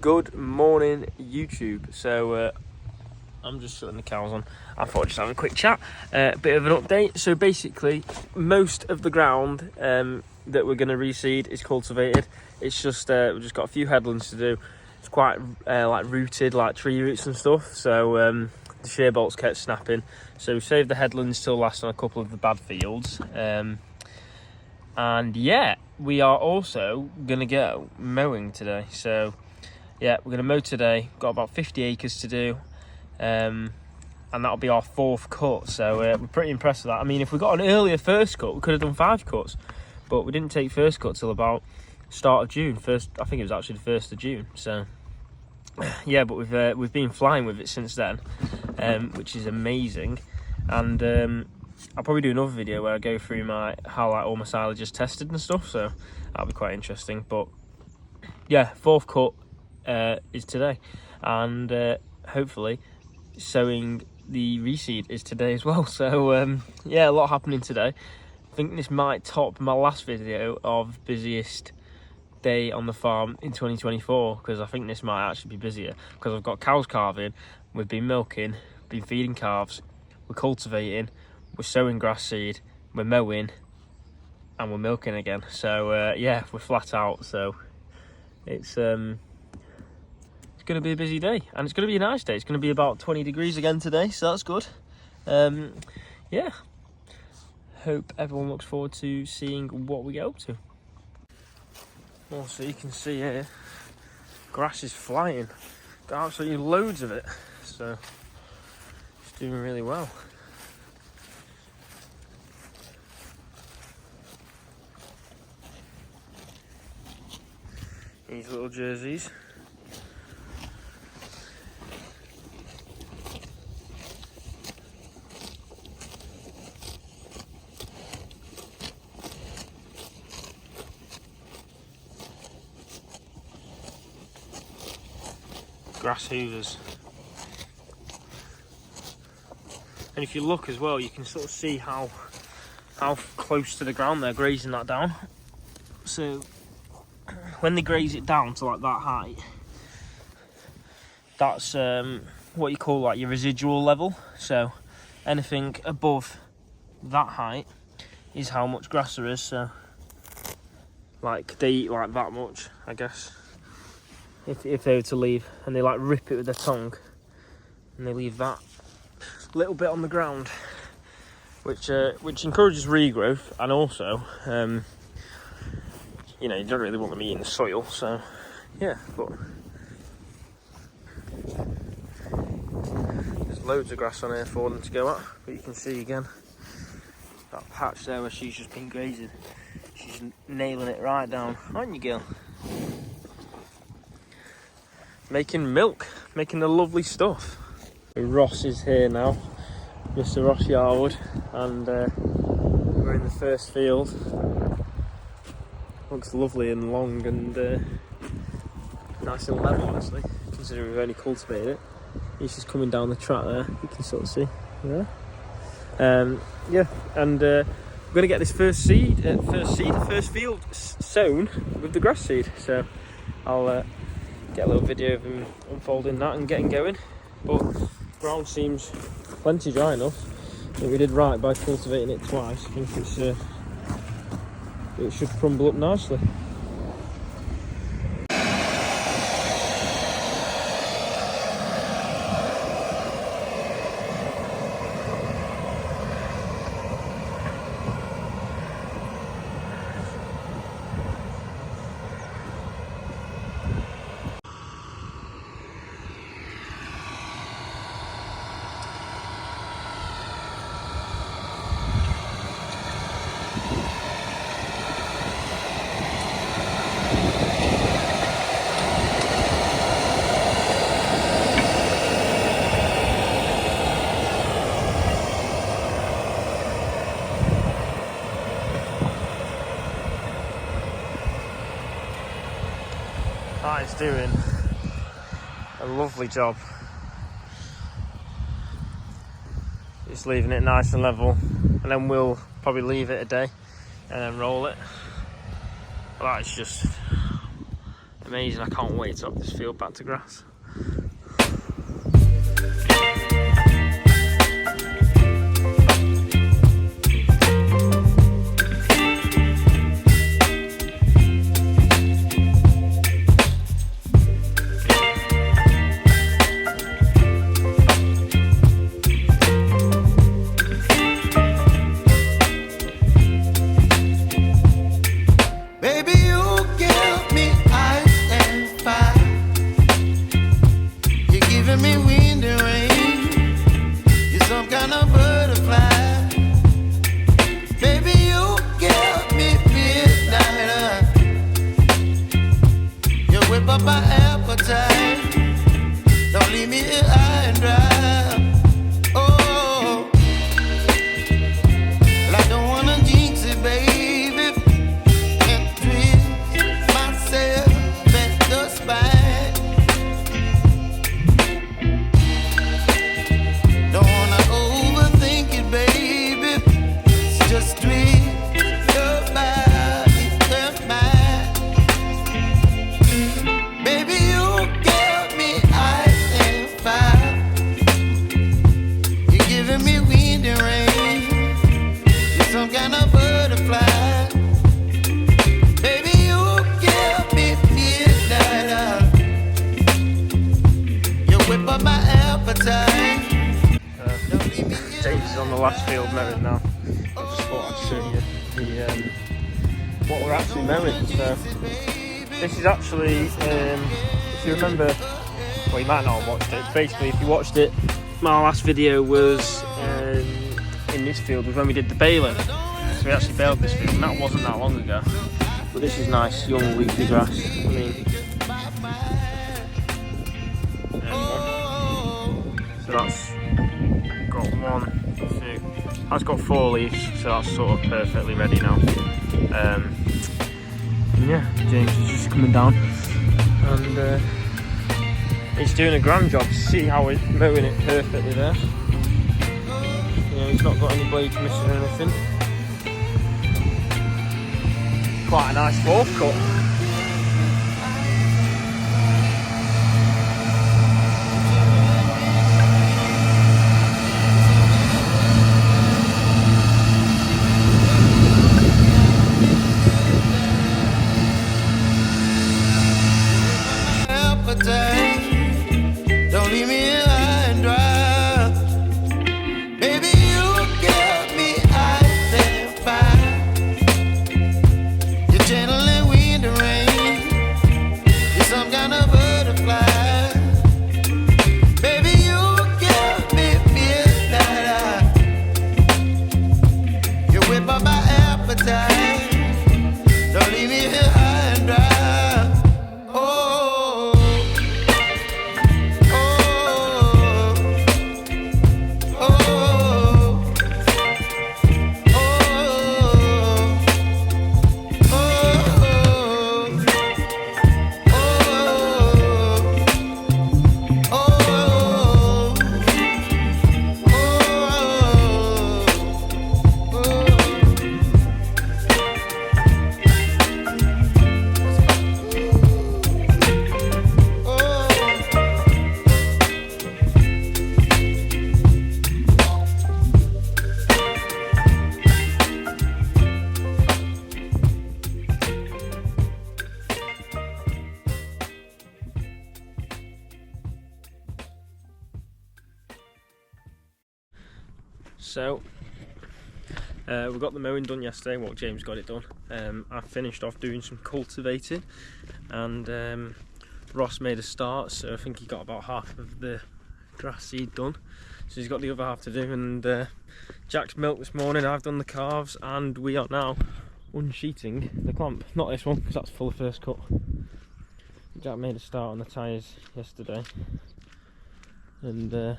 Good morning, YouTube. So I'm just shutting the cows on. I thought I'd just have a quick chat, bit of an update. So basically, most of the ground that we're going to reseed is cultivated. It's just we've just got a few headlands to do. It's quite like rooted, like tree roots and stuff. So the shear bolts kept snapping. So we saved the headlands till last on a couple of the bad fields. And yeah, we are also gonna go mowing today. So yeah, we're gonna mow today. Got about 50 acres to do, and that'll be our 4th cut. So we're pretty impressed with that. I mean, if we got an earlier first cut, we could have done 5 cuts, but we didn't take first cut till about start of June. I think it was actually the 1st of June. So yeah, but we've been flying with it since then, which is amazing. And I'll probably do another video where I go through how like all my silage is tested and stuff, so that'll be quite interesting. But yeah, 4th cut is today, and hopefully sowing the reseed is today as well. So yeah, a lot happening today. I think this might top my last video of busiest day on the farm in 2024, because I think this might actually be busier, because I've got cows calving, we've been milking, been feeding calves, we're cultivating, we're sowing grass seed, we're mowing, and we're milking again. So yeah, we're flat out. So it's going to be a busy day, and it's going to be a nice day. It's going to be about 20 degrees again today, so that's good. Yeah, hope everyone looks forward to seeing what we get up to. Well, so you can see here, grass is flying. Got absolutely loads of it, so it's doing really well. These little jerseys. Grass hoovers. And if you look as well, you can sort of see how close to the ground they're grazing that down. So when they graze it down to like that height, that's what you call like your residual level. So anything above that height is how much grass there is. So like they eat like that much, I guess, if they were to leave, and they like rip it with their tongue and they leave that little bit on the ground, which encourages regrowth, and also you know, you don't really want them eating the soil. So yeah, but there's loads of grass on here for them to go at. But you can see again that patch there where she's just been grazing. She's nailing it right down, aren't you, girl? Making milk, making the lovely stuff. Ross is here now, Mr. Ross Yarwood, and we're in the first field. Looks lovely and long and nice and level, honestly, considering we've only cultivated it. He's just coming down the track there, you can sort of see. Yeah, yeah, and we're going to get this first field sown with the grass seed. So I'll get a little video of him unfolding that and getting going. But ground seems plenty dry enough. I think we did right by cultivating it twice. I think it should crumble up nicely. That is doing a lovely job. Just leaving it nice and level, and then we'll probably leave it a day and then roll it. Well, that is just amazing. I can't wait to have this field back to grass. James is on the last field mowing now. I just thought I'd show you what we're actually mowing. So this is actually, if you remember, well, you might not have watched it. Basically, if you watched it, my last video was in this field was when we did the baling. So we actually baled this field, and that wasn't that long ago. But this is nice, young, leafy grass. I mean, so that's got 1, 2. That's got 4 leaves, so that's sort of perfectly ready now. And yeah, James is just coming down, and he's doing a grand job. See how he's mowing it perfectly there. You know, he's not got any blades missing or anything. Quite a nice 4th cut. Don't leave me high and dry. Baby, you give me ice and fire. You're gentle and wind and rain. You're some kind of butterfly. Baby, you give me midnight. You whip up my appetite. Don't leave me here high and dry. So we got the mowing done yesterday. Well, James got it done. I finished off doing some cultivating, and Ross made a start, so I think he got about half of the grass seed done, so he's got the other half to do. And Jack's milked this morning, I've done the calves, and we are now unsheeting the clamp. Not this one, because that's full of first cut. Jack made a start on the tyres yesterday, and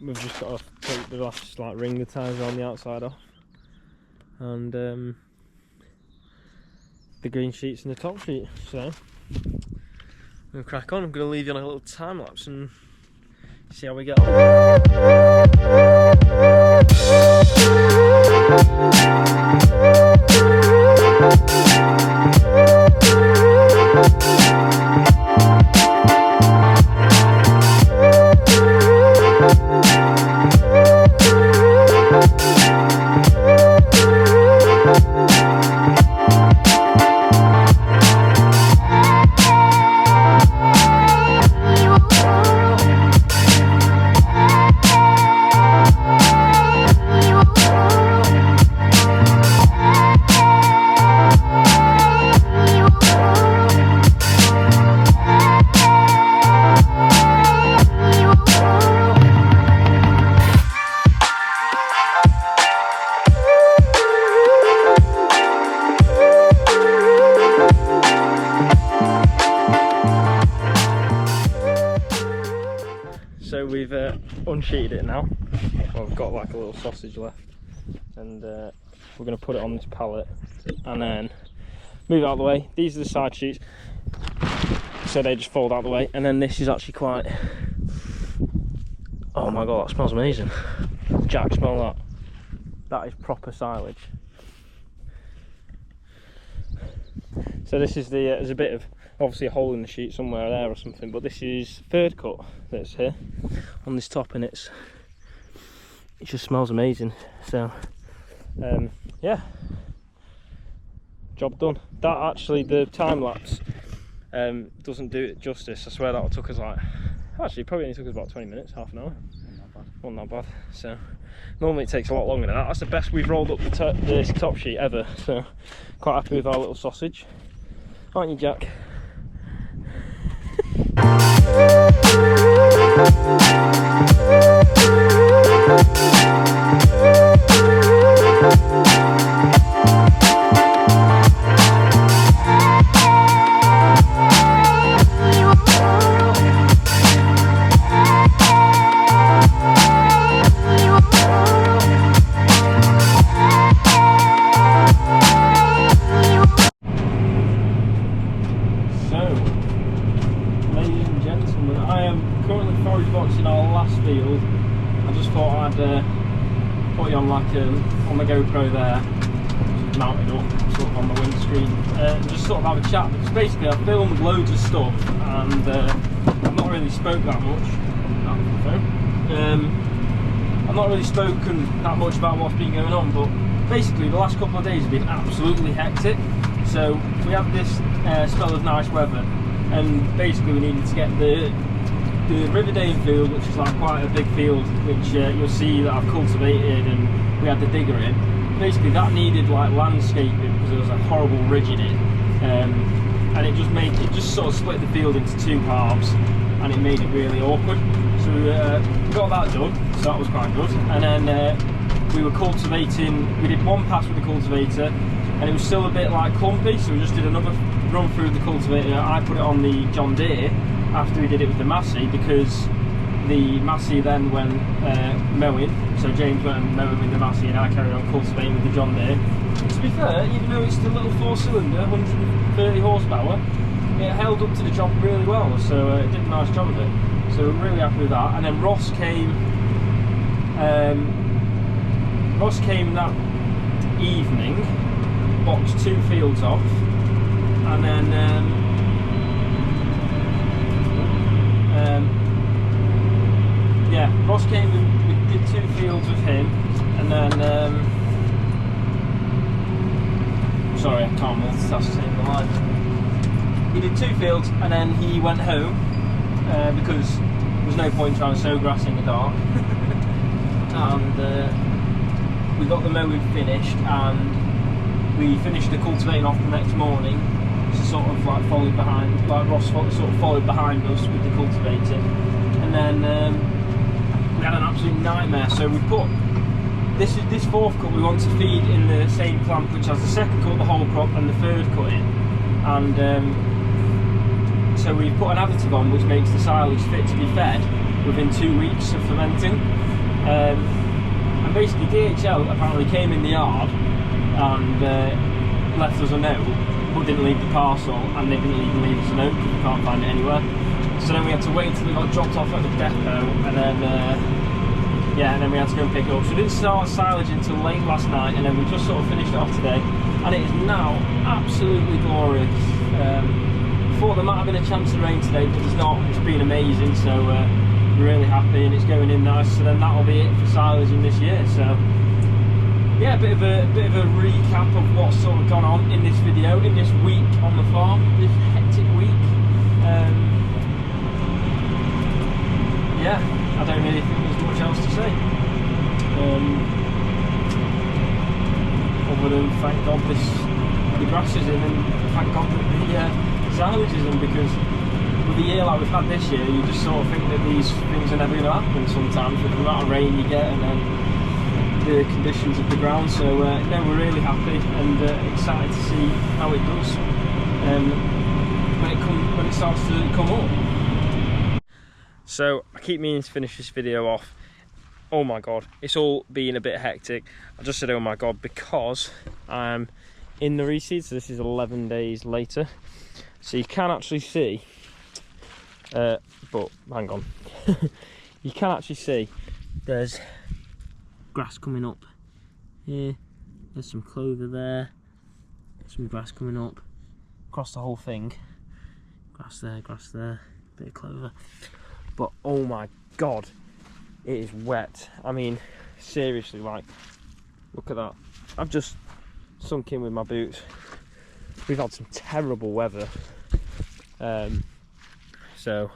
we've just got to take the last ring the tyres on the outside off, and the green sheets and the top sheet. So we'll crack on. I'm going to leave you on a little time lapse and see how we get on. So we've unsheeted it now. Well, we've got like a little sausage left, and we're going to put it on this pallet and then move it out of the way. These are the side sheets, so they just fold out of the way. And then this is actually quite, oh my god, that smells amazing. Jack, smell that. That is proper silage. So this is the, there's a bit of, obviously a hole in the sheet somewhere there or something, but this is third cut that's here on this top, and it just smells amazing. So yeah, job done. That actually, the time lapse doesn't do it justice. I swear that took us like, actually probably only took us about 20 minutes, half an hour. Wasn't that bad. So normally it takes a lot longer than that. That's the best we've rolled up this top sheet ever, so quite happy with our little sausage, aren't you, Jack? Field. I just thought I'd put you on like on the GoPro there, just mounted up sort of on the windscreen, and just sort of have a chat, because basically I've filmed loads of stuff and I've not really spoke that much. I've not really spoken that much about what's been going on, but basically the last couple of days have been absolutely hectic. So we had this spell of nice weather, and basically we needed to get the Riverdale field, which is like quite a big field, which you'll see that I've cultivated, and we had the digger in. Basically that needed like landscaping because there was a horrible ridge in it, and it just sort of split the field into two halves, and it made it really awkward. So we got that done, so that was quite good. And then we were cultivating, we did one pass with the cultivator, and it was still a bit like clumpy, so we just did another run through the cultivator. I put it on the John Deere after we did it with the Massey, because the Massey then went mowing, so James went and mowing with the Massey and I carried on cultivating with the John Deere. To be fair, even though it's the little 4-cylinder, 130 horsepower, it held up to the job really well, so it did a nice job of it. So we're really happy with that. And then Ross came that evening, boxed 2 fields off, and then yeah, Ross came and we did 2 fields with him, and then sorry, I can't multitask saving the line. He did 2 fields and then he went home because there was no point trying to sow grass in the dark. And we got the mowing finished, and we finished the cultivating off the next morning. So sort of like followed behind, like Ross sort of followed behind us with the cultivating, and then we had an absolute nightmare. So we put this 4th cut we want to feed in the same plant which has the 2nd cut, the whole crop, and the 3rd cut in, and so we put an additive on which makes the silage fit to be fed within 2 weeks of fermenting. And basically DHL apparently came in the yard and left us a note, but didn't leave the parcel, and they didn't even leave us a note because we can't find it anywhere. So then we had to wait until we got dropped off at the depot, and then yeah, and then we had to go and pick it up. So we didn't start silage until late last night, and then we just sort of finished it off today, and it is now absolutely glorious. Thought there might have been a chance of rain today, but there's not. It's been amazing, so we're really happy, and it's going in nice. So then that'll be it for silaging this year. So yeah, a bit of a recap of what's sort of gone on in this video, in this week on the farm, this hectic week. Yeah, I don't really think there's much else to say. Other than thank God the grass is in, and thank God that the silage is in, because with the year like we've had this year, you just sort of think that these things are never going to happen sometimes with the amount of rain you get and then the conditions of the ground. So no, we're really happy and excited to see how it does when it starts to come up. So I keep meaning to finish this video off. Oh my god, it's all been a bit hectic. I just said oh my god because I'm in the reseed, so this is 11 days later. So you can actually see, but hang on, you can actually see there's grass coming up here, there's some clover there, some grass coming up across the whole thing. Grass there, bit of clover. But oh my god, it is wet. I mean, seriously, like, look at that. I've just sunk in with my boots. We've had some terrible weather. So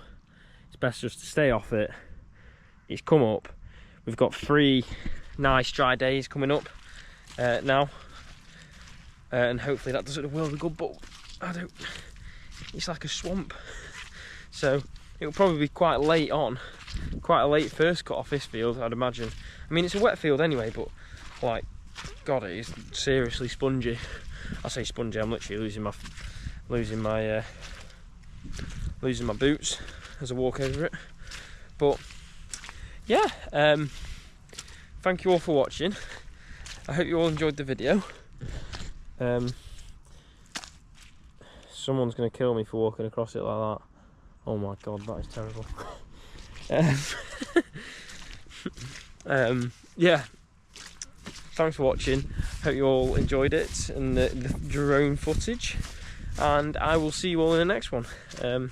it's best just to stay off it. It's come up. We've got 3 nice dry days coming up now. And hopefully that does it a world of good, but it's like a swamp. So it'll probably be quite late on, quite a late first cut off this field, I'd imagine. I mean, it's a wet field anyway, but like, God, it is seriously spongy. I say spongy, I'm literally losing my boots as I walk over it. But yeah, thank you all for watching. I hope you all enjoyed the video. Someone's going to kill me for walking across it like that. Oh my god, that is terrible. Yeah, thanks for watching. Hope you all enjoyed it and the drone footage, and I will see you all in the next one. Don't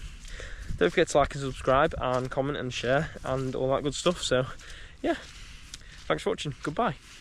forget to like and subscribe and comment and share and all that good stuff. So yeah, thanks for watching. Goodbye.